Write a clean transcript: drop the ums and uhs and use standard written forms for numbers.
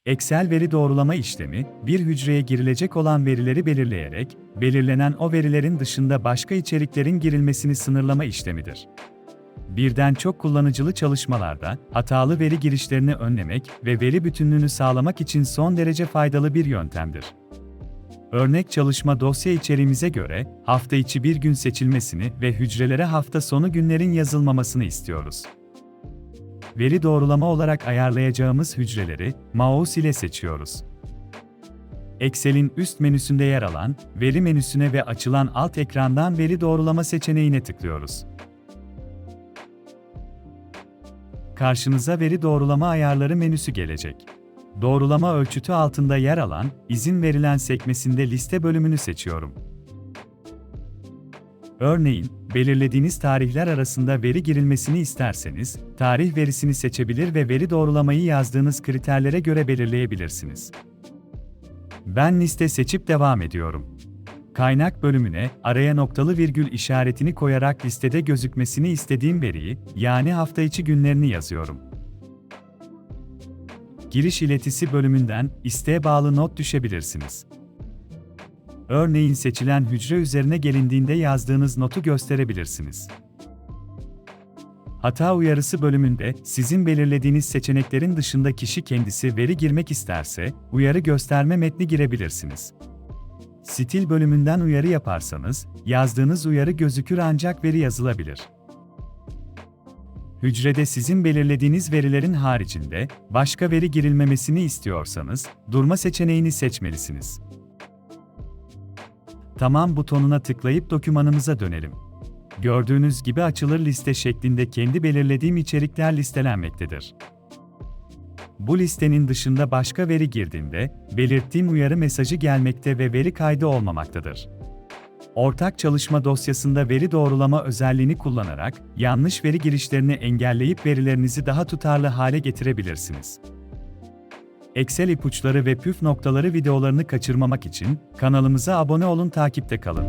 Excel veri doğrulama işlemi, bir hücreye girilecek olan verileri belirleyerek, belirlenen o verilerin dışında başka içeriklerin girilmesini sınırlama işlemidir. Birden çok kullanıcılı çalışmalarda, hatalı veri girişlerini önlemek ve veri bütünlüğünü sağlamak için son derece faydalı bir yöntemdir. Örnek çalışma dosya içeriğimize göre, hafta içi bir gün seçilmesini ve hücrelere hafta sonu günlerin yazılmamasını istiyoruz. Veri doğrulama olarak ayarlayacağımız hücreleri, mouse ile seçiyoruz. Excel'in üst menüsünde yer alan, veri menüsüne ve açılan alt ekrandan veri doğrulama seçeneğine tıklıyoruz. Karşınıza veri doğrulama ayarları menüsü gelecek. Doğrulama ölçütü altında yer alan, izin verilen sekmesinde liste bölümünü seçiyorum. Örneğin, belirlediğiniz tarihler arasında veri girilmesini isterseniz, tarih verisini seçebilir ve veri doğrulamayı yazdığınız kriterlere göre belirleyebilirsiniz. Ben liste seçip devam ediyorum. Kaynak bölümüne, araya noktalı virgül işaretini koyarak listede gözükmesini istediğim veriyi, yani hafta içi günlerini yazıyorum. Giriş iletisi bölümünden, isteğe bağlı not düşebilirsiniz. Örneğin seçilen hücre üzerine gelindiğinde yazdığınız notu gösterebilirsiniz. Hata uyarısı bölümünde, sizin belirlediğiniz seçeneklerin dışında kişi kendisi veri girmek isterse, uyarı gösterme metni girebilirsiniz. Stil bölümünden uyarı yaparsanız, yazdığınız uyarı gözükür ancak veri yazılabilir. Hücrede sizin belirlediğiniz verilerin haricinde, başka veri girilmemesini istiyorsanız, durma seçeneğini seçmelisiniz. Tamam butonuna tıklayıp dokümanımıza dönelim. Gördüğünüz gibi açılır liste şeklinde kendi belirlediğim içerikler listelenmektedir. Bu listenin dışında başka veri girdiğinde, belirttiğim uyarı mesajı gelmekte ve veri kaydı olmamaktadır. Ortak çalışma dosyasında veri doğrulama özelliğini kullanarak, yanlış veri girişlerini engelleyip verilerinizi daha tutarlı hale getirebilirsiniz. Excel ipuçları ve püf noktaları videolarını kaçırmamak için kanalımıza abone olun, takipte kalın.